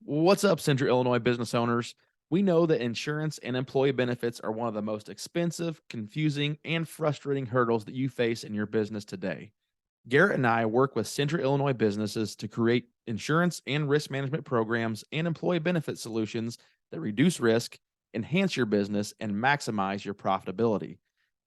What's up, Central Illinois business owners? We know that insurance and employee benefits are one of the most expensive, confusing, and frustrating hurdles that you face in your business today. Garrett and I work with Central Illinois businesses to create insurance and risk management programs and employee benefit solutions that reduce risk, enhance your business, and maximize your profitability.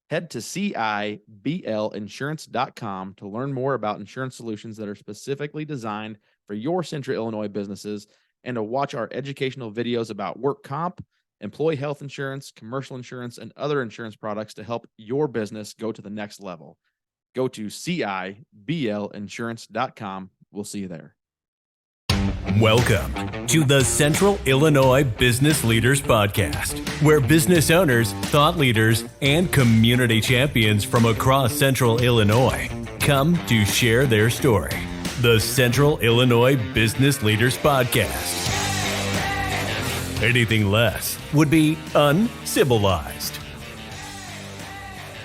Head to CIBLinsurance.com to learn more about insurance solutions that are specifically designed for your Central Illinois businesses and to watch our educational videos about work comp, employee health insurance, commercial insurance, and other insurance products to help your business go to the next level. Go to CIBLinsurance.com. We'll see you there. Welcome to the Central Illinois Business Leaders Podcast, where business owners, thought leaders, and community champions from across Central Illinois come to share their story. The Central Illinois Business Leaders Podcast. Anything less would be uncivilized.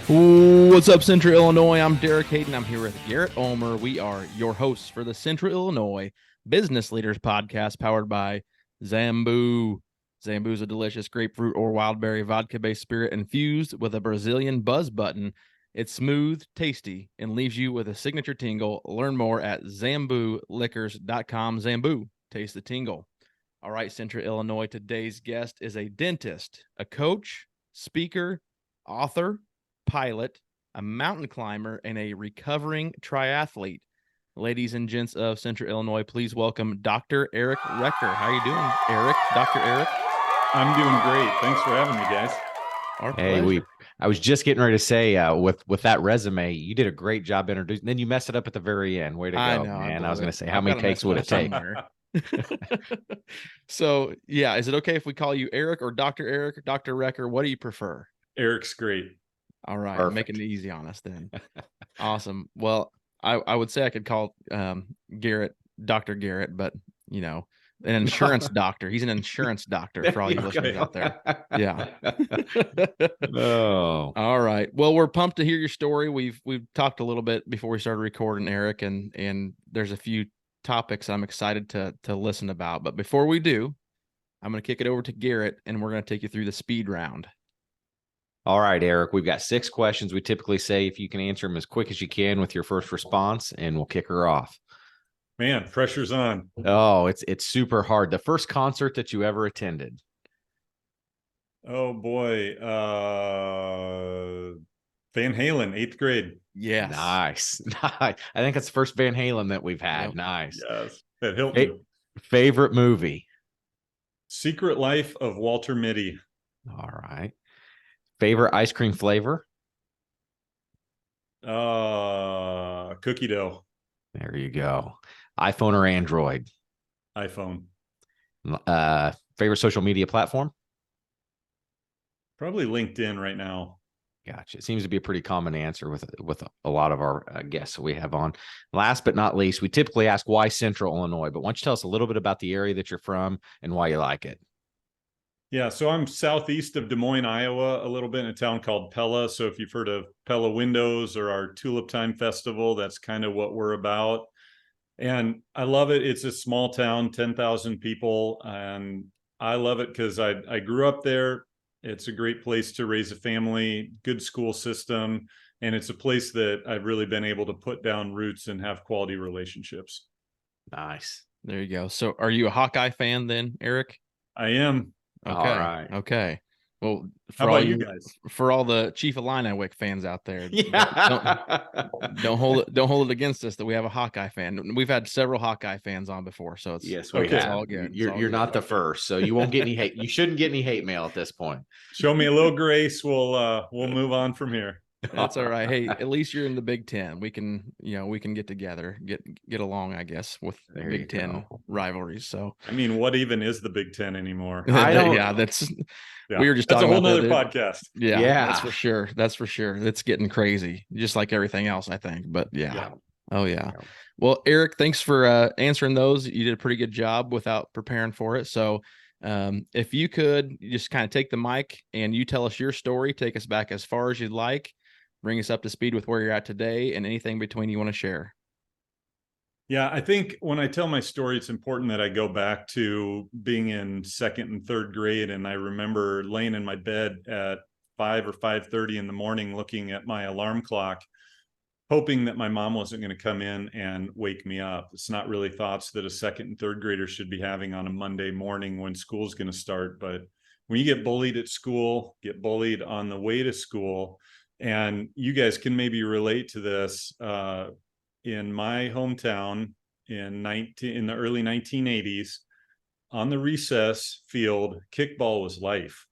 What's up, Central Illinois? I'm Derek Hayden. I'm here with Garrett Ulmer. We are your hosts for the Central Illinois Business Leaders Podcast, powered by Zambu. Zambu is a delicious grapefruit or wildberry vodka-based spirit infused with a Brazilian buzz button. It's smooth, tasty, and leaves you with a signature tingle. Learn more at ZambuLiquors.com. Zambu, taste the tingle. All right, Central Illinois, today's guest is a dentist, a coach, speaker, author, pilot, a mountain climber, and a recovering triathlete. Ladies and gents of Central Illinois, please welcome Dr. Eric Recker. How are you doing, Eric? Dr. Eric? I'm doing great. Thanks for having me, guys. I was just getting ready to say, with that resume, you did a great job introducing. Then you messed it up at the very end. Way to go, man! I was going to say, how many takes would it take? So, yeah, is it okay if we call you Eric or Dr. Eric or Dr. Recker? What do you prefer? Eric's great. All right, Perfect. making it easy on us then. Awesome. Well, I would say I could call Garrett Dr. Garrett, but you know, an insurance doctor. He's an insurance doctor for all you listeners out there. Yeah. Oh. All right. Well, we're pumped to hear your story. We've talked a little bit before we started recording, Eric, and there's a few topics I'm excited to listen about. But before we do, I'm going to kick it over to Garrett, and we're going to take you through the speed round. All right, Eric, we've got 6 questions. We typically say if you can answer them as quick as you can with your first response, and we'll kick her off. Man, pressure's on. Oh, it's super hard. The first concert that you ever attended? Oh boy. Van Halen, 8th grade. Yes. Nice. I think that's the first Van Halen that we've had. Yep. Nice. Yes. That Hilton. Favorite movie? Secret Life of Walter Mitty. All right. Favorite ice cream flavor? Cookie dough. There you go. iPhone or Android? iPhone. Favorite social media platform? Probably LinkedIn right now. Gotcha. It seems to be a pretty common answer with a lot of our guests that we have on. Last but not least, we typically ask why Central Illinois, but why don't you tell us a little bit about the area that you're from and why you like it? Yeah, so I'm southeast of Des Moines, Iowa, a little bit in a town called Pella. So if you've heard of Pella Windows or our Tulip Time Festival, that's kind of what we're about. And I love it. It's a small town, 10,000 people. And I love it because I grew up there. It's a great place to raise a family, good school system. And it's a place that I've really been able to put down roots and have quality relationships. Nice. There you go. So are you a Hawkeye fan then, Eric? I am. Okay. All right. Okay. Well, how about you guys? For all the Chief Illiniwick fans out there, yeah. don't hold it against us that we have a Hawkeye fan. We've had several Hawkeye fans on before, so it's yes, okay. It's all good. You're not the first, so you won't get any hate. You shouldn't get any hate mail at this point. Show me a little grace. We'll move on from here. That's all right. Hey, at least you're in the Big Ten. We can get together, get along, I guess, with Big Ten rivalries. So, I mean, what even is the Big Ten anymore? We were just talking a whole about nother podcast. Yeah, that's for sure. That's for sure. It's getting crazy, just like everything else, I think. But yeah. Oh yeah. Well, Eric, thanks for answering those. You did a pretty good job without preparing for it. So, if you could just kind of take the mic and you tell us your story, take us back as far as you'd like. Bring us up to speed with where you're at today and anything between you want to share. Yeah, I think when I tell my story, it's important that I go back to being in second and third grade. And I remember laying in my bed at 5 or 5:30 in the morning, looking at my alarm clock, hoping that my mom wasn't going to come in and wake me up. It's not really thoughts that a second and third grader should be having on a Monday morning when school's going to start. But when you get bullied at school, get bullied on the way to school, and you guys can maybe relate to this, in my hometown in the early 1980s, on the recess field, kickball was life.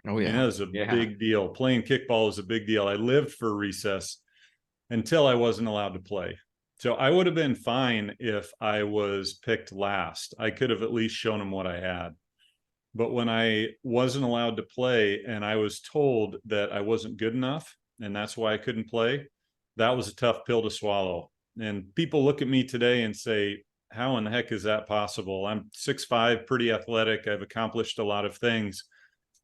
Oh And that was a big deal. Playing kickball was a big deal. I lived for recess until I wasn't allowed to play. So I would have been fine if I was picked last. I could have at least shown them what I had. But when I wasn't allowed to play and I was told that I wasn't good enough and that's why I couldn't play, that was a tough pill to swallow. And people look at me today and say, how in the heck is that possible? I'm 6'5", pretty athletic. I've accomplished a lot of things,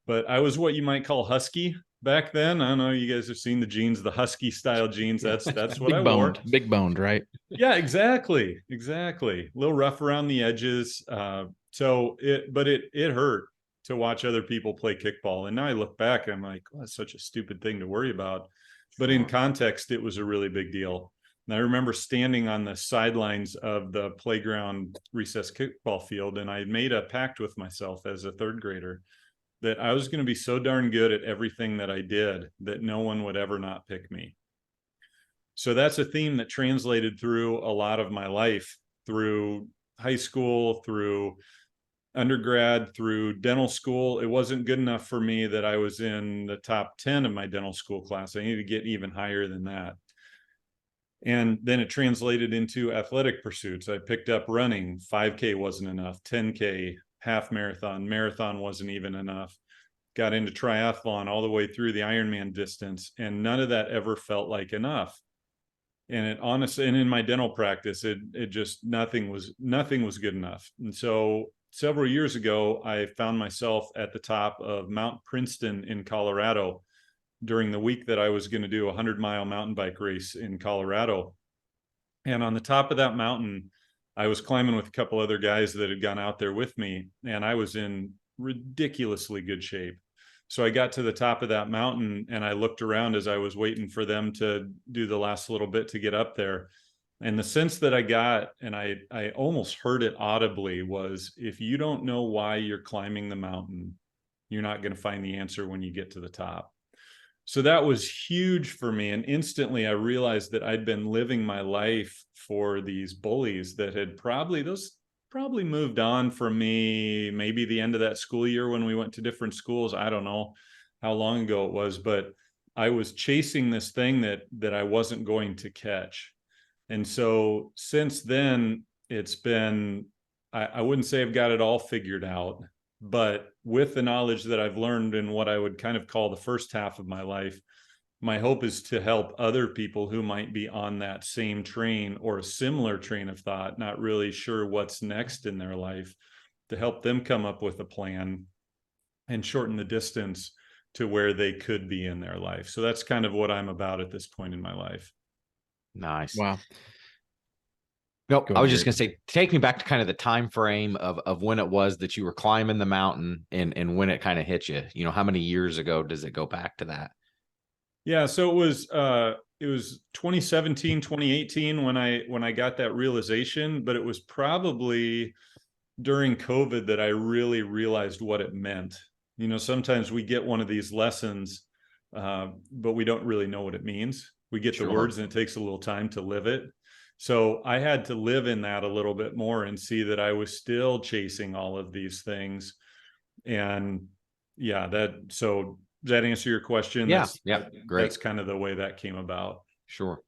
but I was what you might call husky back then. I don't know, you guys have seen the jeans, the husky style jeans. That's what I wore. Big boned, right? Yeah, exactly. A little rough around the edges. So it hurt to watch other people play kickball. And now I look back and I'm like, oh, that's such a stupid thing to worry about. But in context, it was a really big deal. And I remember standing on the sidelines of the playground recess kickball field, and I made a pact with myself as a third grader that I was going to be so darn good at everything that I did that no one would ever not pick me. So that's a theme that translated through a lot of my life, through high school, through undergrad, through dental school. It wasn't good enough for me that I was in the top 10 of my dental school class. I needed to get even higher than that. And then it translated into athletic pursuits. I picked up running. 5K wasn't enough. 10K, half marathon wasn't even enough. Got into triathlon all the way through the Ironman distance, and none of that ever felt like enough. And it honestly, and in my dental practice, it just nothing was good enough. And so several years ago, I found myself at the top of Mount Princeton in Colorado during the week that I was going to do a 100-mile mountain bike race in Colorado. And on the top of that mountain, I was climbing with a couple other guys that had gone out there with me, and I was in ridiculously good shape. So I got to the top of that mountain and I looked around as I was waiting for them to do the last little bit to get up there. And the sense that I got, and I almost heard it audibly, was if you don't know why you're climbing the mountain, you're not going to find the answer when you get to the top. So that was huge for me. And instantly I realized that I'd been living my life for these bullies that had probably moved on from me, maybe the end of that school year when we went to different schools. I don't know how long ago it was, but I was chasing this thing that I wasn't going to catch. And so since then, it's been, I wouldn't say I've got it all figured out, but with the knowledge that I've learned in what I would kind of call the first half of my life, my hope is to help other people who might be on that same train or a similar train of thought, not really sure what's next in their life, to help them come up with a plan and shorten the distance to where they could be in their life. So that's kind of what I'm about at this point in my life. Nice. Wow. No, I was just going to say, take me back to kind of the time frame of when it was that you were climbing the mountain and when it kind of hit you. You know, how many years ago does it go back to that? Yeah, so it was 2017, 2018 when I got that realization, but it was probably during COVID that I really realized what it meant. You know, sometimes we get one of these lessons, but we don't really know what it means. We get the words and it takes a little time to live it. So I had to live in that a little bit more and see that I was still chasing all of these things. And yeah, does that answer your question? Yeah. Great. That's kind of the way that came about. Sure.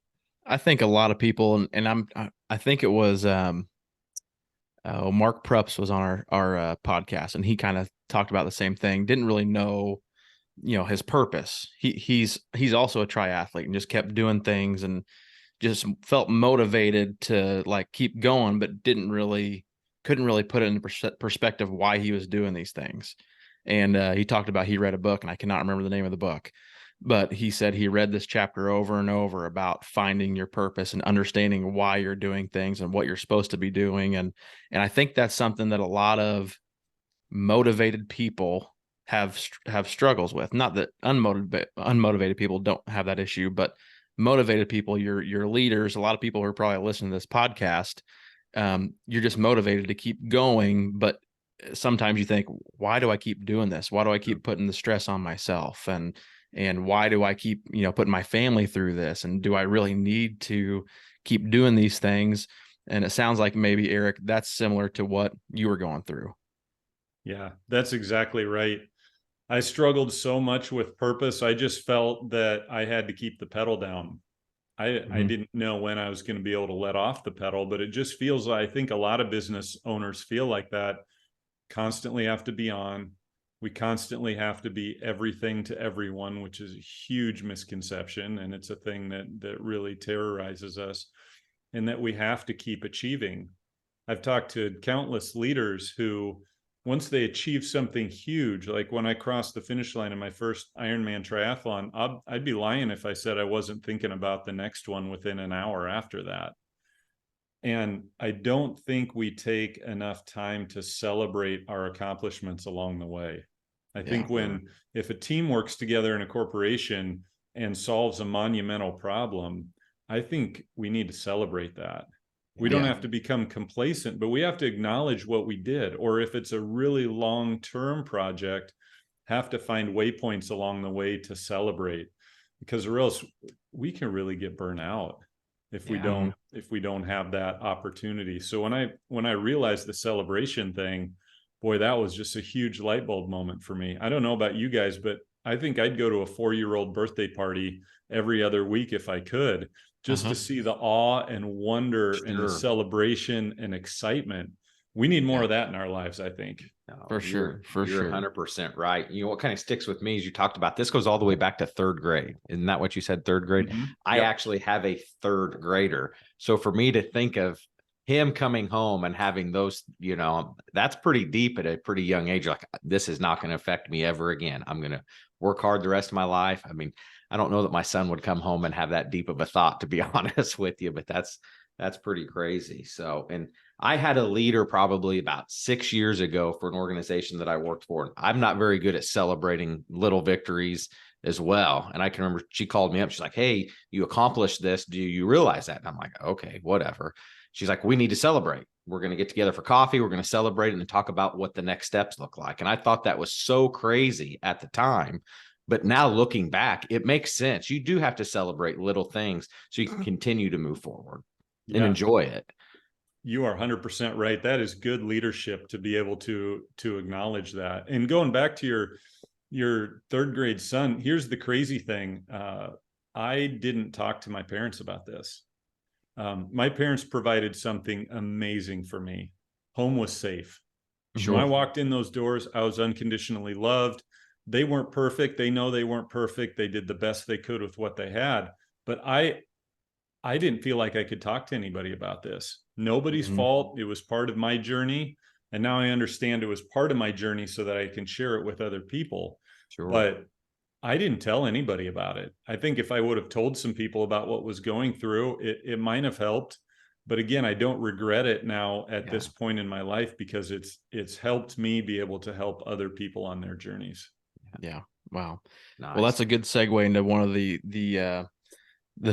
I think a lot of people, and I think it was Mark Prups was on our podcast, and he kind of talked about the same thing. Didn't really know, his purpose. He's also a triathlete and just kept doing things and just felt motivated to like keep going, but couldn't really put it into perspective why he was doing these things. And he talked about, he read a book, and I cannot remember the name of the book, But he said he read this chapter over and over about finding your purpose and understanding why you're doing things and what you're supposed to be doing. And I think that's something that a lot of motivated people have struggles with. Not that unmotivated people don't have that issue, but motivated people, your leaders, a lot of people who are probably listening to this podcast, you're just motivated to keep going. But sometimes you think, why do I keep doing this? Why do I keep putting the stress on myself? And why do I keep, putting my family through this? And do I really need to keep doing these things? And it sounds like maybe, Eric, that's similar to what you were going through. Yeah, that's exactly right. I struggled so much with purpose. I just felt that I had to keep the pedal down. I didn't know when I was going to be able to let off the pedal, but it just feels like, I think a lot of business owners feel like that. Constantly have to be on. We constantly have to be everything to everyone, which is a huge misconception. And it's a thing that really terrorizes us, and that we have to keep achieving. I've talked to countless leaders who, once they achieve something huge, like when I crossed the finish line in my first Ironman triathlon, I'd be lying if I said I wasn't thinking about the next one within an hour after that. And I don't think we take enough time to celebrate our accomplishments along the way. I think if a team works together in a corporation and solves a monumental problem, I think we need to celebrate that. We don't have to become complacent, but we have to acknowledge what we did. Or if it's a really long-term project, have to find waypoints along the way to celebrate, because or else we can really get burnt out if we don't have that opportunity. So when I realized the celebration thing, boy, that was just a huge light bulb moment for me. I don't know about you guys, but I think I'd go to a 4-year-old birthday party every other week if I could, just to see the awe and wonder and the celebration and excitement. We need more of that in our lives, I think. No, For sure. You're 100% right. What kind of sticks with me is you talked about, this goes all the way back to 3rd grade. Isn't that what you said? 3rd grade. Mm-hmm. I actually have a 3rd grader. So for me to think of him coming home and having those, that's pretty deep at a pretty young age. Like, this is not going to affect me ever again. I'm going to work hard the rest of my life. I mean, I don't know that my son would come home and have that deep of a thought, to be honest with you, but that's pretty crazy. So, and I had a leader probably about 6 years ago for an organization that I worked for. I'm not very good at celebrating little victories as well. And I can remember she called me up. She's like, "Hey, you accomplished this. Do you realize that?" And I'm like, "Okay, whatever." She's like, "We need to celebrate. We're going to get together for coffee. We're going to celebrate and then talk about what the next steps look like." And I thought that was so crazy at the time. But now looking back, it makes sense. You do have to celebrate little things so you can continue to move forward and enjoy it. You are 100% right. That is good leadership to be able to acknowledge that. And going back to your 3rd grade son, here's the crazy thing. I didn't talk to my parents about this. My parents provided something amazing for me. Home was safe. Sure. When I walked in those doors, I was unconditionally loved. They weren't perfect. They know they weren't perfect. They did the best they could with what they had. But I didn't feel like I could talk to anybody about this. Nobody's fault. It was part of my journey. And now I understand it was part of my journey so that I can share it with other people. Sure. But I didn't tell anybody about it. I think if I would have told some people about what was going through, it might have helped. But again, I don't regret it now at this point in my life, because it's helped me be able to help other people on their journeys. Yeah. Wow. Nice. Well, that's a good segue into one of the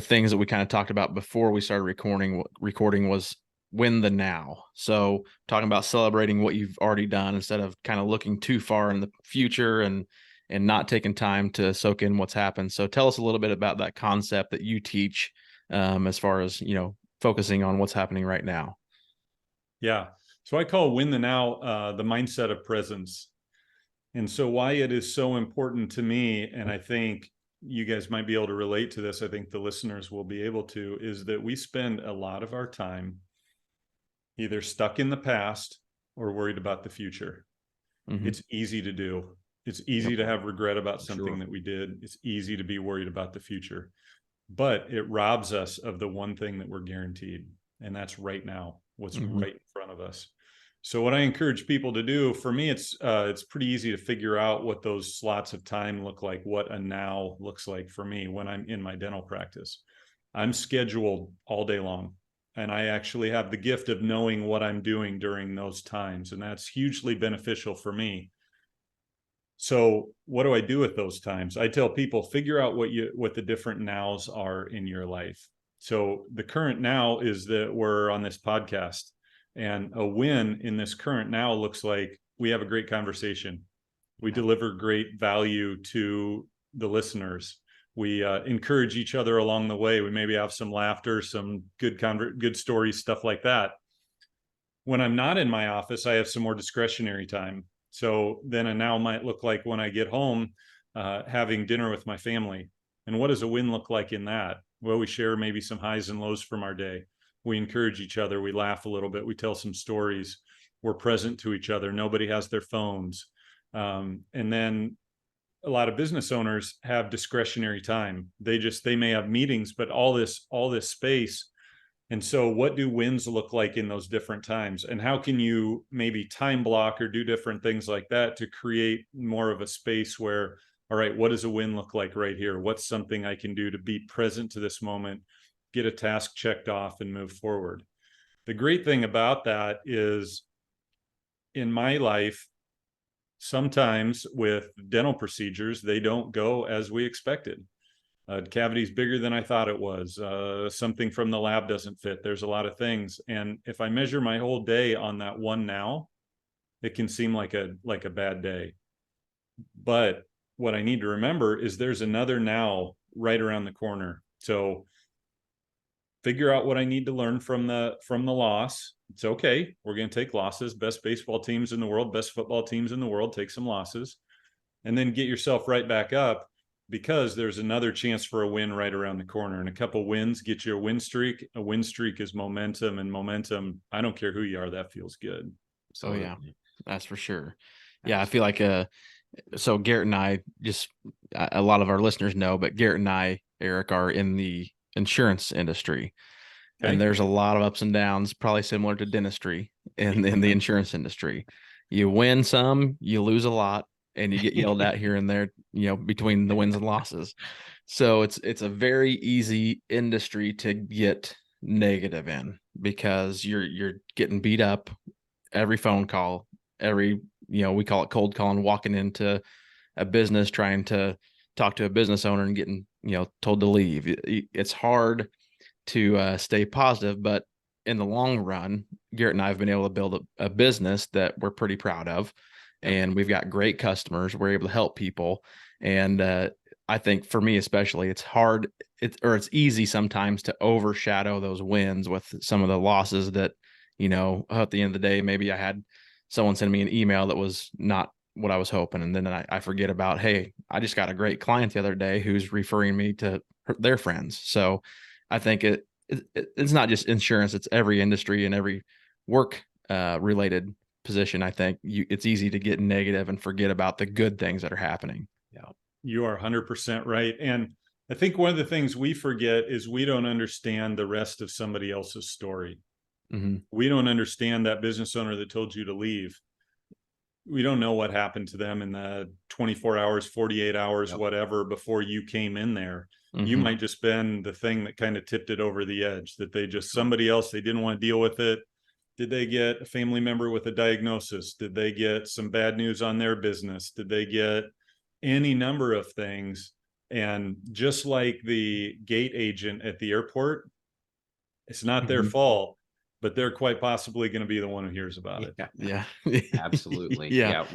things that we kind of talked about before we started recording was win the now. So talking about celebrating what you've already done instead of kind of looking too far in the future and not taking time to soak in what's happened. So tell us a little bit about that concept that you teach, as far as, focusing on what's happening right now. Yeah. So I call win the now, the mindset of presence. And so why it is so important to me, and I think you guys might be able to relate to this, I think the listeners will be able to, is that we spend a lot of our time either stuck in the past or worried about the future. Mm-hmm. It's easy to do. It's easy to have regret about something that we did. It's easy to be worried about the future, but it robs us of the one thing that we're guaranteed. And that's right now, what's right in front of us. So what I encourage people to do, for me, it's pretty easy to figure out what those slots of time look like, what a now looks like for me when I'm in my dental practice. I'm scheduled all day long, and I actually have the gift of knowing what I'm doing during those times, and that's hugely beneficial for me. So what do I do with those times? I tell people, figure out what the different nows are in your life. So the current now is that we're on this podcast, and a win in this current now looks like we have a great conversation. We deliver great value to the listeners. We encourage each other along the way. We maybe have some laughter, some good stories, stuff like that. When I'm not in my office, I have some more discretionary time. So then a now might look like when I get home, having dinner with my family. And what does a win look like in that? Well, we share maybe some highs and lows from our day. We encourage each other. We laugh a little bit. We tell some stories. We're present to each other. Nobody has their phones. And then a lot of business owners have discretionary time. They may have meetings, but all this space. And so what do wins look like in those different times? And how can you maybe time block or do different things like that to create more of a space where, all right, what does a win look like right here? What's something I can do to be present to this moment, get a task checked off, and move forward? The great thing about that is, in my life, sometimes with dental procedures, they don't go as we expected. Cavity's bigger than I thought it was. Something from the lab doesn't fit. There's a lot of things. And if I measure my whole day on that one now, it can seem like a bad day. But what I need to remember is there's another now right around the corner. So figure out what I need to learn from the loss. It's okay. We're going to take losses. Best baseball teams in the world, best football teams in the world, take some losses, and then get yourself right back up, because there's another chance for a win right around the corner. And a couple wins get you a win streak. A win streak is momentum, and momentum, I don't care who you are, that feels good. So yeah, that's for sure. Yeah, I feel like so Garrett and I, just a lot of our listeners know, but Garrett and I, Eric, are in the insurance industry. Okay. And there's a lot of ups and downs, probably similar to dentistry in the insurance industry. You win some, you lose a lot, and you get yelled at here and there, between the wins and losses. So it's a very easy industry to get negative in, because you're getting beat up every phone call, every, we call it cold calling, walking into a business, trying to talk to a business owner and getting, told to leave. It's hard to stay positive, but in the long run, Garrett and I have been able to build a business that we're pretty proud of. And we've got great customers. We're able to help people. And I think for me, especially, it's hard, it's easy sometimes to overshadow those wins with some of the losses that, at the end of the day, maybe I had someone send me an email that was not what I was hoping. And then I forget about, hey, I just got a great client the other day who's referring me to their friends. So I think it's not just insurance, it's every industry and every work related position. I think it's easy to get negative and forget about the good things that are happening. Yeah, you are 100% right. And I think one of the things we forget is we don't understand the rest of somebody else's story. Mm-hmm. We don't understand that business owner that told you to leave. We don't know what happened to them in the 24 hours, 48 hours, whatever, before you came in there. Mm-hmm. You might just been the thing that kind of tipped it over the edge, that they just, somebody else, they didn't want to deal with it. Did they get a family member with a diagnosis? Did they get some bad news on their business? Did they get any number of things? And just like the gate agent at the airport, it's not their fault, but they're quite possibly going to be the one who hears about it. Yeah. Absolutely. Yeah.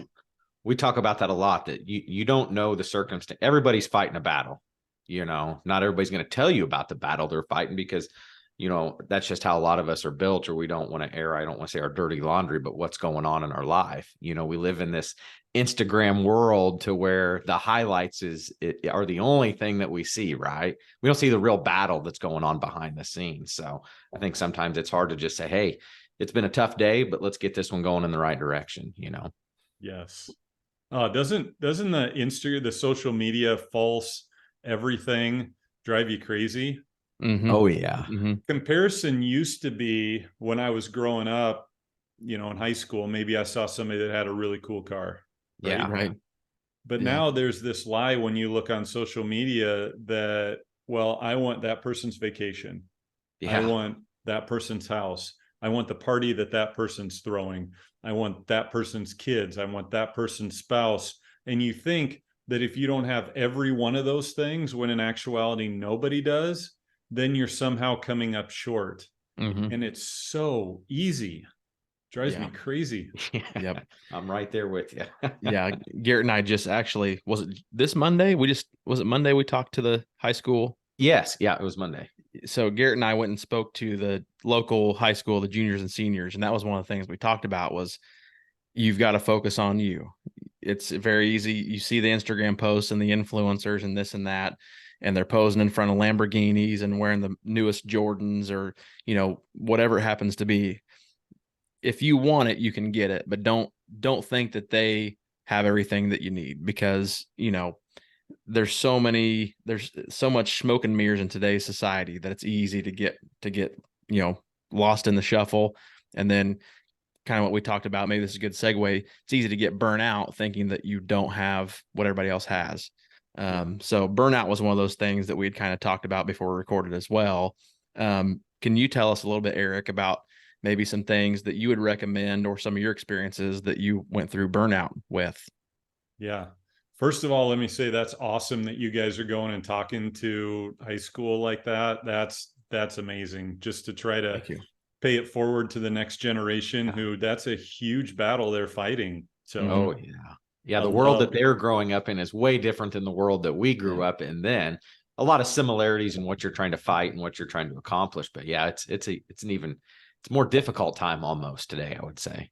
We talk about that a lot, that you don't know the circumstance. Everybody's fighting a battle. Not everybody's going to tell you about the battle they're fighting, because that's just how a lot of us are built, or we don't want to air, I don't want to say our dirty laundry, but what's going on in our life. We live in this Instagram world to where the highlights are the only thing that we see, right? We don't see the real battle that's going on behind the scenes. So I think sometimes it's hard to just say, hey, it's been a tough day, but let's get this one going in the right direction, Yes. Doesn't the social media false everything drive you crazy? Mm-hmm. Oh yeah. Mm-hmm. Comparison used to be, when I was growing up, in high school, maybe I saw somebody that had a really cool car. Right. Yeah. Right. But Yeah. now there's this lie when you look on social media that, well, I want that person's vacation. I Yeah. want that person's house. I want the party that person's throwing. I want that person's kids. I want that person's spouse. And you think that if you don't have every one of those things, when in actuality nobody does, then you're somehow coming up short. Mm-hmm. And it's so easy. Drives me crazy. Yep. I'm right there with you. Yeah. Garrett and I just actually, was it this Monday? Was it Monday we talked to the high school? Yes. Yeah. It was Monday. So Garrett and I went and spoke to the local high school, the juniors and seniors. And that was one of the things we talked about was you've got to focus on you. It's very easy. You see the Instagram posts and the influencers and this and that, and they're posing in front of Lamborghinis and wearing the newest Jordans or, whatever it happens to be. If you want it, you can get it, but don't think that they have everything that you need, because, there's so much smoke and mirrors in today's society that it's easy to get, lost in the shuffle. And then kind of what we talked about, maybe this is a good segue. It's easy to get burnt out thinking that you don't have what everybody else has. So burnout was one of those things that we had kind of talked about before we recorded as well. Can you tell us a little bit, Eric, about maybe some things that you would recommend or some of your experiences that you went through burnout with? Yeah. First of all, let me say that's awesome that you guys are going and talking to high school like that. That's amazing, just to try to pay it forward to the next generation who that's a huge battle they're fighting. So, yeah. The world that they're growing up in is way different than the world that we grew up in then. A lot of similarities in what you're trying to fight and what you're trying to accomplish. But yeah, it's a more difficult time almost today, I would say.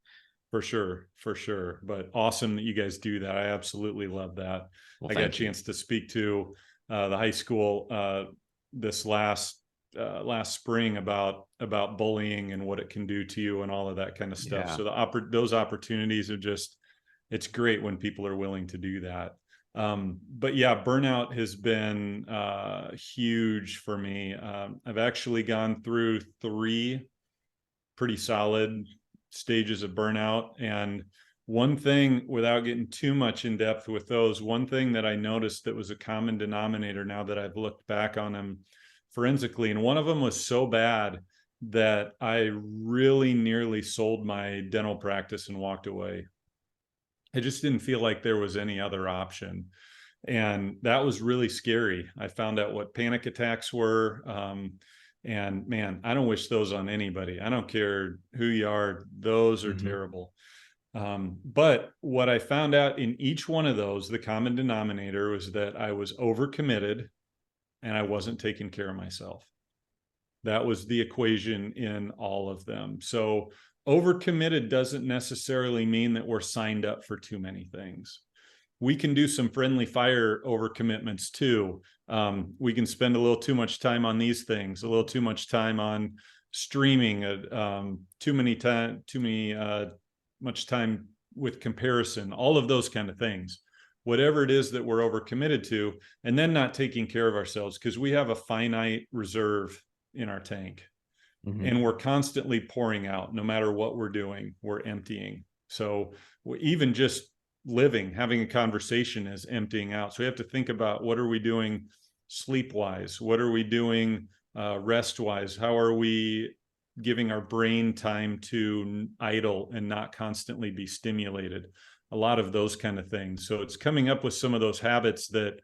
For sure. But awesome that you guys do that. I absolutely love that. Well, I got a chance to speak to the high school this last spring about bullying and what it can do to you and all of that kind of stuff. Yeah. So those opportunities are it's great when people are willing to do that. But yeah, burnout has been huge for me. I've actually gone through 3 pretty solid stages of burnout. And one thing, without getting too much in depth with those, one thing that I noticed that was a common denominator now that I've looked back on them forensically, and one of them was so bad that I really nearly sold my dental practice and walked away. I just didn't feel like there was any other option. And that was really scary. I found out what panic attacks were. And man, I don't wish those on anybody. I don't care who you are. Those are terrible. But what I found out in each one of those, the common denominator was that I was overcommitted and I wasn't taking care of myself. That was the equation in all of them. So overcommitted doesn't necessarily mean that we're signed up for too many things. We can do some friendly fire overcommitments too. We can spend a little too much time on these things, a little too much time on streaming, much time with comparison, all of those kind of things. Whatever it is that we're overcommitted to, and then not taking care of ourselves, because we have a finite reserve in our tank. And we're constantly pouring out. No matter what we're doing, we're emptying. So even just living, having a conversation is emptying out. So we have to think about, what are we doing sleep wise? What are we doing rest wise? How are we giving our brain time to idle and not constantly be stimulated? A lot of those kind of things. So it's coming up with some of those habits that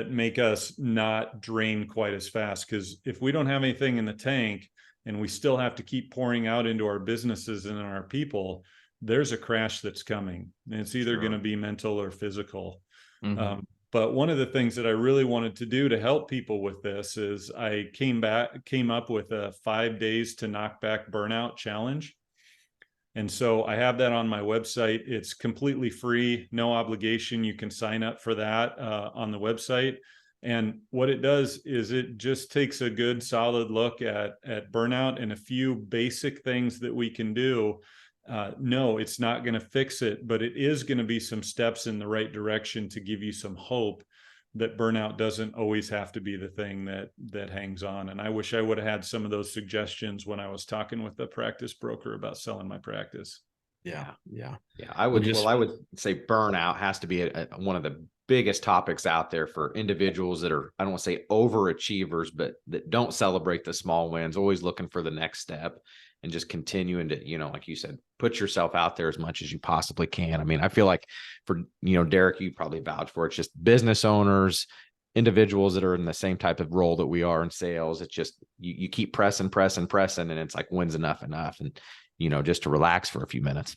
make us not drain quite as fast. Because if we don't have anything in the tank and we still have to keep pouring out into our businesses and our people, there's a crash that's coming. And it's either going to be mental or physical. But one of the things that I really wanted to do to help people with this is I came up with a 5 days to knock back burnout challenge. And so I have that on my website. It's completely free, no obligation. You can sign up for that on the website. And what it does is it just takes a good solid look at burnout and a few basic things that we can do. No, it's not going to fix it, but it is going to be some steps in the right direction to give you some hope that burnout doesn't always have to be the thing that hangs on. And I wish I would have had some of those suggestions when I was talking with the practice broker about selling my practice. Yeah. I would say burnout has to be one of the biggest topics out there for individuals that are, I don't want to say overachievers, but that don't celebrate the small wins, always looking for the next step and just continuing to, like you said, put yourself out there as much as you possibly can. I mean, I feel like for, Derek, you probably vouch for it. It's just business owners, individuals that are in the same type of role that we are in sales. It's just, you keep pressing. And it's like, when's enough? And, just to relax for a few minutes.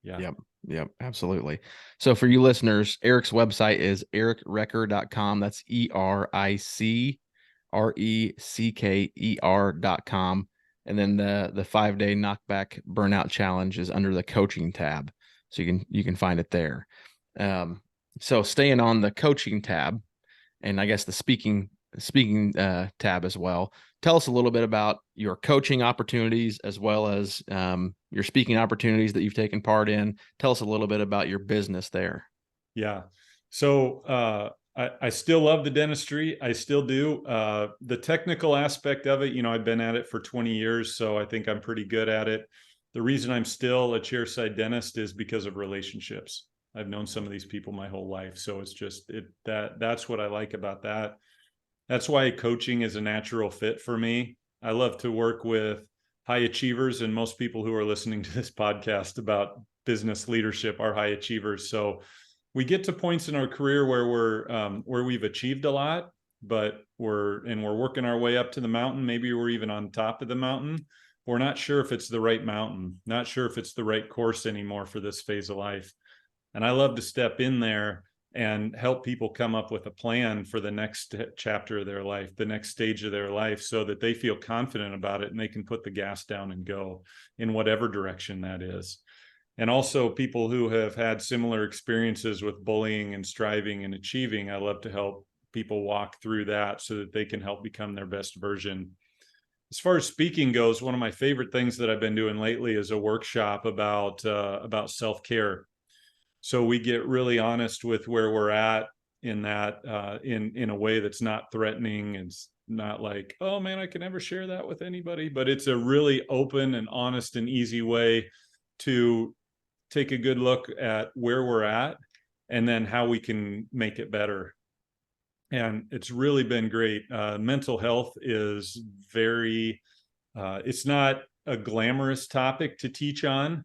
Yeah. Yep. Absolutely. So for you listeners, Eric's website is ericrecker.com. That's ERICRECKER.com. And then the 5-day knockback burnout challenge is under the coaching tab. So you can find it there. So staying on the coaching tab, and I guess the speaking tab as well. Tell us a little bit about your coaching opportunities as well as your speaking opportunities that you've taken part in. Tell us a little bit about your business there. Yeah. So I still love the dentistry. I still do. The technical aspect of it, I've been at it for 20 years, so I think I'm pretty good at it. The reason I'm still a chairside dentist is because of relationships. I've known some of these people my whole life. So it's just that's what I like about that. That's why coaching is a natural fit for me. I love to work with high achievers, and most people who are listening to this podcast about business leadership are high achievers. So we get to points in our career where we've achieved a lot, but we're working our way up to the mountain. Maybe we're even on top of the mountain. We're not sure if it's the right mountain, not sure if it's the right course anymore for this phase of life. And I love to step in there and help people come up with a plan for the next chapter of their life, the next stage of their life, so that they feel confident about it and they can put the gas down and go in whatever direction that is. And also people who have had similar experiences with bullying and striving and achieving, I love to help people walk through that so that they can help become their best version. As far as speaking goes, one of my favorite things that I've been doing lately is a workshop about self-care. So we get really honest with where we're at in that, in a way that's not threatening. It's not like, oh man, I can never share that with anybody, but it's a really open and honest and easy way to take a good look at where we're at and then how we can make it better. And it's really been great. Mental health is it's not a glamorous topic to teach on.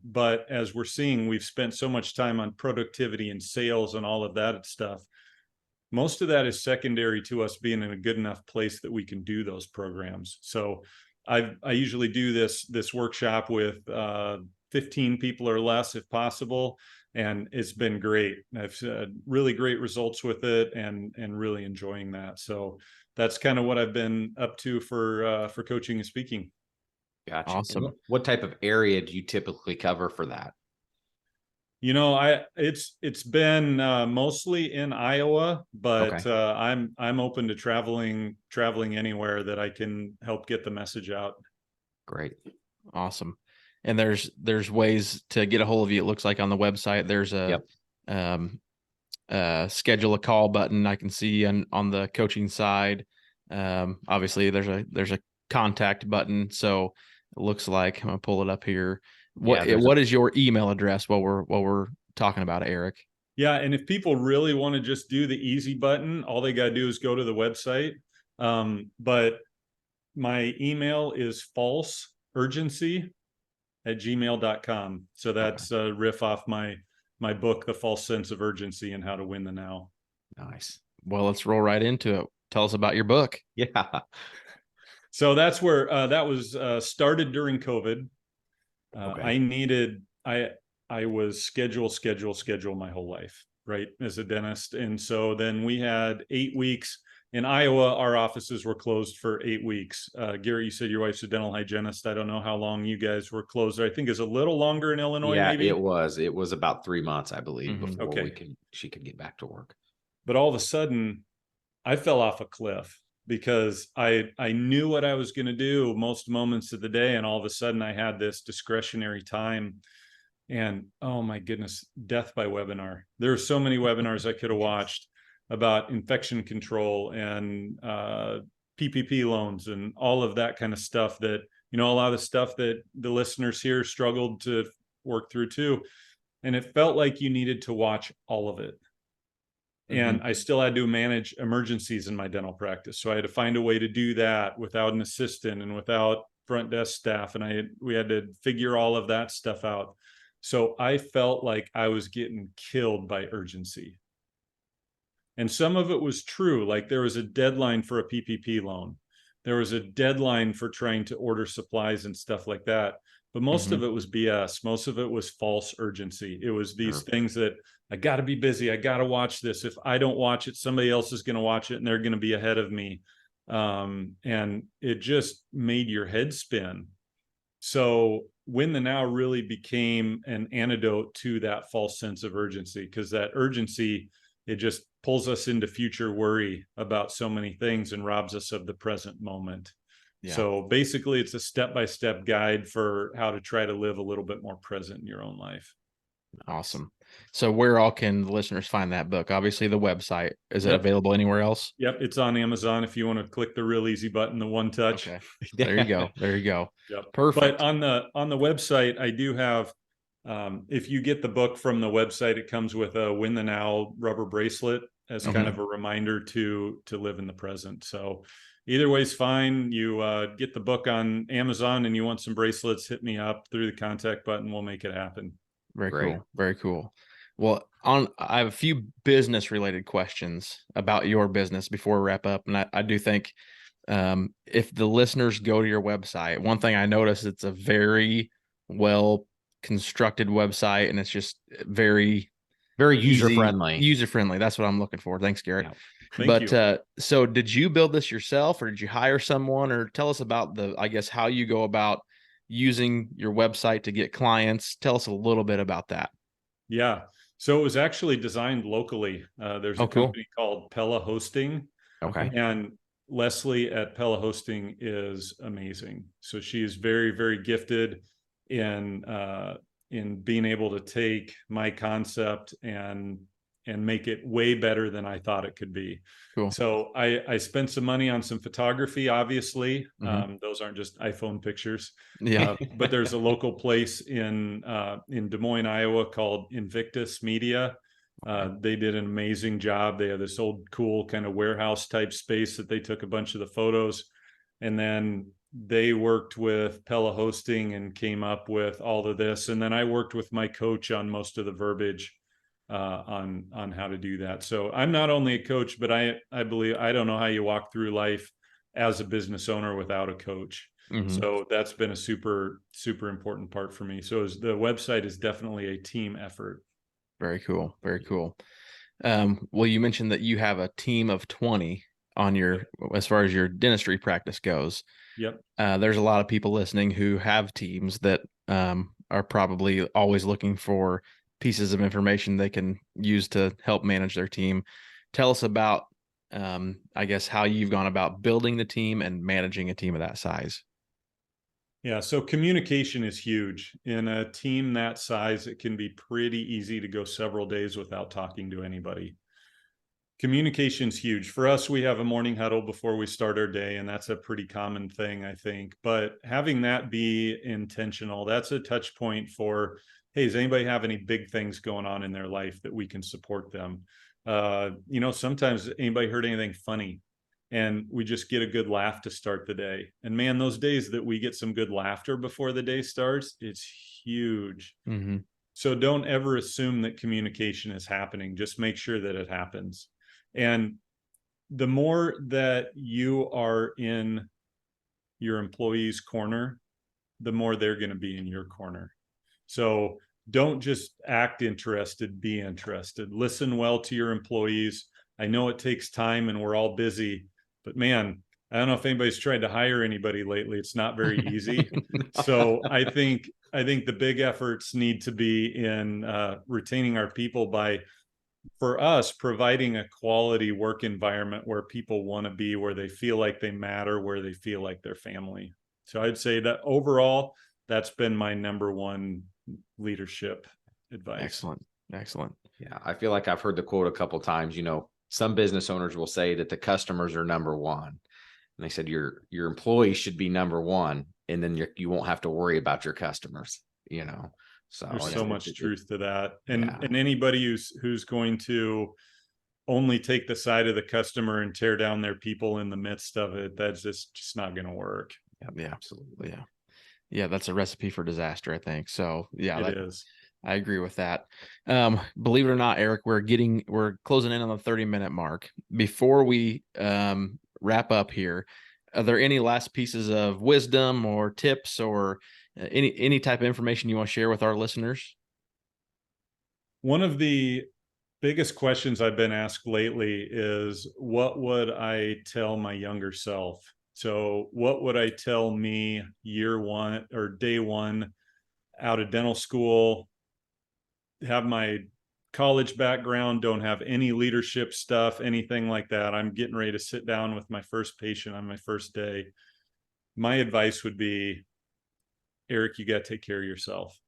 But as we're seeing, we've spent so much time on productivity and sales and all of that stuff. Most of that is secondary to us being in a good enough place that we can do those programs. So I usually do this workshop with 15 people or less if possible. And it's been great. I've had really great results with it and really enjoying that. So that's kind of what I've been up to for coaching and speaking. Gotcha. Awesome. What type of area do you typically cover for that? It's been mostly in Iowa, but Okay. I'm open to traveling anywhere that I can help get the message out. Great. Awesome. And there's ways to get a hold of you. It looks like on the website, there's schedule a call button. I can see on the coaching side. Obviously there's a contact button. So it looks like I'm gonna pull it up here. What is your email address while we're talking about it, Eric? Yeah. And if people really want to just do the easy button, all they got to do is go to the website. But my email is falseurgency@gmail.com. So that's a riff off my book, The False Sense of Urgency and How to Win the Now. Nice. Well, let's roll right into it. Tell us about your book. Yeah. So that's where that was started during COVID. I was schedule my whole life, right, as a dentist. And so then we had 8 weeks in Iowa. Our offices were closed for 8 weeks. Garrett, you said your wife's a dental hygienist. I don't know how long you guys were closed. I think it's a little longer in Illinois. Yeah, maybe it was about 3 months, I believe, before Okay. she could get back to work. But all of a sudden I fell off a cliff because I knew what I was going to do most moments of the day. And all of a sudden I had this discretionary time and, oh my goodness, death by webinar. There are so many webinars I could have watched. about infection control and PPP loans and all of that kind of stuff that, a lot of stuff that the listeners here struggled to work through too. And it felt like you needed to watch all of it. And I still had to manage emergencies in my dental practice. So I had to find a way to do that without an assistant and without front desk staff. And we had to figure all of that stuff out. So I felt like I was getting killed by urgency. And some of it was true. Like there was a deadline for a PPP loan. There was a deadline for trying to order supplies and stuff like that. But most of it was BS. Most of it was false urgency. It was these things that I got to be busy. I got to watch this. If I don't watch it, somebody else is going to watch it and they're going to be ahead of me. And it just made your head spin. So Win the Now really became an antidote to that false sense of urgency, because that urgency, it just pulls us into future worry about so many things and robs us of the present moment. Yeah. So basically it's a step-by-step guide for how to try to live a little bit more present in your own life. Awesome. So where all can the listeners find that book? Obviously the website. Is it available anywhere else? Yep. It's on Amazon. If you want to click the real easy button, the one touch. Okay. There you go. There you go. Yep. Perfect. But on the website, I do have, if you get the book from the website, it comes with a Win the Now rubber bracelet as kind of a reminder to live in the present. So either way's fine. You get the book on Amazon and you want some bracelets, hit me up through the contact button. We'll make it happen. Very cool. Very cool. Well, I have a few business related questions about your business before we wrap up. And I do think if the listeners go to your website, one thing I noticed, it's a very well constructed website and it's just very user friendly. That's what I'm looking for. Thanks, Garrett. Yeah. Thank you. So did you build this yourself or did you hire someone, or tell us about how you go about using your website to get clients? Tell us a little bit about that. Yeah. So it was actually designed locally. There's a company called Pella Hosting. Okay. And Leslie at Pella Hosting is amazing. So she is very, very gifted in being able to take my concept and make it way better than I thought it could be. Cool. So I spent some money on some photography, obviously. Those aren't just iPhone pictures. Yeah. But there's a local place in Des Moines, Iowa called Invictus Media. They did an amazing job. They have this old cool kind of warehouse type space that they took a bunch of the photos, and then they worked with Pella Hosting and came up with all of this. And then I worked with my coach on most of the verbiage on how to do that. So I'm not only a coach, but I believe, I don't know how you walk through life as a business owner without a coach. So that's been a super, super important part for me. So the website is definitely a team effort. Very cool. Very cool. Well, you mentioned that you have a team of 20 on as far as your dentistry practice goes. Yep. There's a lot of people listening who have teams that are probably always looking for pieces of information they can use to help manage their team. Tell us about, how you've gone about building the team and managing a team of that size. Yeah. So communication is huge. In a team that size, it can be pretty easy to go several days without talking to anybody. Communication's huge. For us, we have a morning huddle before we start our day, and that's a pretty common thing, I think. But having that be intentional, that's a touch point for, hey, does anybody have any big things going on in their life that we can support them? Sometimes anybody heard anything funny and we just get a good laugh to start the day. And man, those days that we get some good laughter before the day starts, it's huge. So don't ever assume that communication is happening. Just make sure that it happens. And the more that you are in your employee's corner, the more they're going to be in your corner. So don't just act interested, be interested. Listen well to your employees. I know it takes time and we're all busy, but man, I don't know if anybody's tried to hire anybody lately. It's not very easy. So I think the big efforts need to be in retaining our people by, for us, providing a quality work environment where people want to be, where they feel like they matter, where they feel like they're family. So I'd say that overall, that's been my number one leadership advice. Excellent. Yeah. I feel like I've heard the quote a couple of times, some business owners will say that the customers are number one. And they said your employees should be number one, and then you won't have to worry about your customers, you know. So there's so much truth to that. And Yeah. and anybody who's going to only take the side of the customer and tear down their people in the midst of it, that's just not going to work. Yeah, absolutely. Yeah. Yeah. That's a recipe for disaster, I think. So yeah, It is. I agree with that. Believe it or not, Eric, we're closing in on the 30-minute mark. Before we wrap up here, are there any last pieces of wisdom or tips or any type of information you want to share with our listeners? One of the biggest questions I've been asked lately is, what would I tell my younger self? So what would I tell me year one or day one out of dental school, have my college background, don't have any leadership stuff, anything like that. I'm getting ready to sit down with my first patient on my first day. My advice would be, Eric, you got to take care of yourself.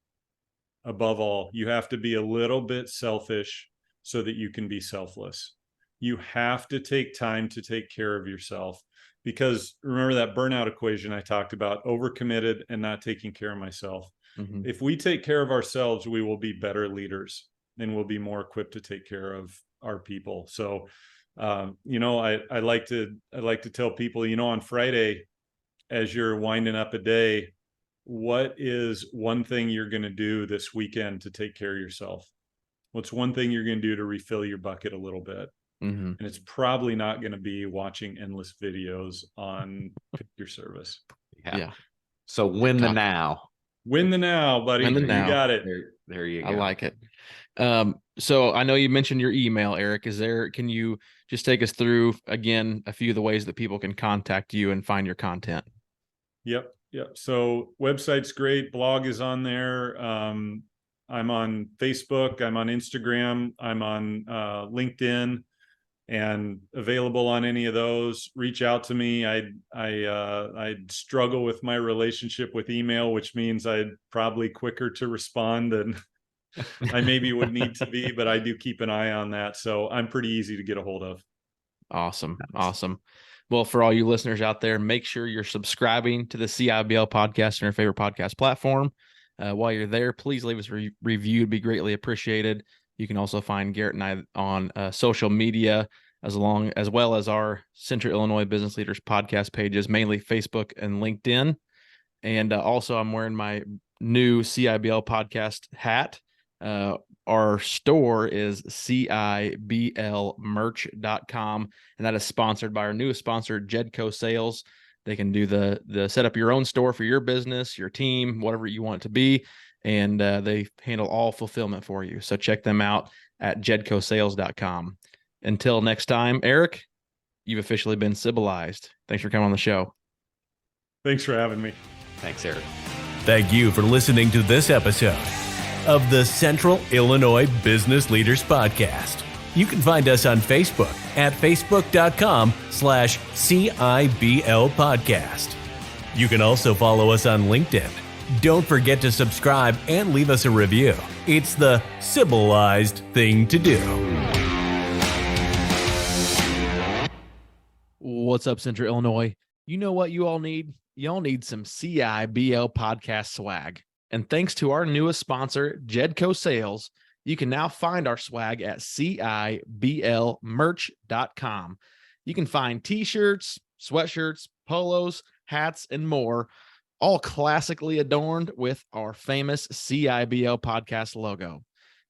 Above all, you have to be a little bit selfish so that you can be selfless. You have to take time to take care of yourself, because remember that burnout equation I talked about, overcommitted and not taking care of myself. Mm-hmm. If we take care of ourselves, we will be better leaders and we'll be more equipped to take care of our people. So, you know, I like to tell people, you know, on Friday, as you're winding up a day, what is one thing you're going to do this weekend to take care of yourself? What's one thing you're going to do to refill your bucket a little bit? Mm-hmm. And it's probably not going to be watching endless videos on your service. Yeah. So win the now. Win the now, buddy. Win the now. You got it. There you go. I like it. So I know you mentioned your email, Eric. Can you just take us through again a few of the ways that people can contact you and find your content? Yep. So website's great. Blog is on there. I'm on Facebook. I'm on Instagram. I'm on LinkedIn, and available on any of those. Reach out to me. I'd struggle with my relationship with email, which means I'd probably quicker to respond than I maybe would need to be, but I do keep an eye on that. So I'm pretty easy to get a hold of. Awesome. Well, for all you listeners out there, make sure you're subscribing to the CIBL podcast on your favorite podcast platform. While you're there, please leave us a review. It'd be greatly appreciated. You can also find Garrett and I on social media, as well as our Central Illinois Business Leaders podcast pages, mainly Facebook and LinkedIn. And also, I'm wearing my new CIBL podcast hat. Our store is CIBLmerch.com, and that is sponsored by our newest sponsor, Jedco Sales. They can do the set up your own store for your business, your team, whatever you want it to be, and they handle all fulfillment for you. So check them out at jedcosales.com. Until next time, Eric, you've officially been civilized. Thanks for coming on the show. Thanks for having me. Thanks, Eric. Thank you for listening to this episode of the Central Illinois Business Leaders Podcast. You can find us on Facebook at facebook.com/CIBL Podcast. You can also follow us on LinkedIn. Don't forget to subscribe and leave us a review. It's the civilized thing to do. What's up, Central Illinois? You know what you all need? You all need some CIBL podcast swag. And thanks to our newest sponsor, Jedco Sales, you can now find our swag at CIBLmerch.com. You can find t-shirts, sweatshirts, polos, hats, and more, all classically adorned with our famous CIBL podcast logo.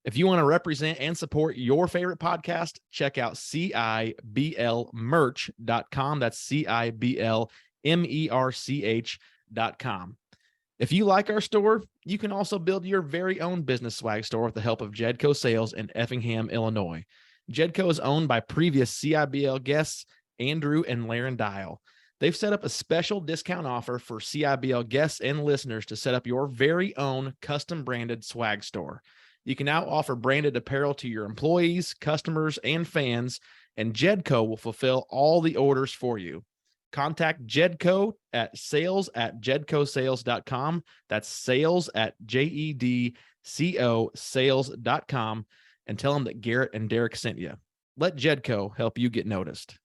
If you want to represent and support your favorite podcast, check out CIBLmerch.com. That's CIBLmerch.com. If you like our store, you can also build your very own business swag store with the help of Jedco Sales in Effingham, Illinois. Jedco is owned by previous CIBL guests, Andrew and Laren Dial. They've set up a special discount offer for CIBL guests and listeners to set up your very own custom branded swag store. You can now offer branded apparel to your employees, customers, and fans, and Jedco will fulfill all the orders for you. Contact Jedco at sales@jedcosales.com. That's sales@JEDCO sales.com, and tell them that Garrett and Derek sent you. let Jedco help you get noticed.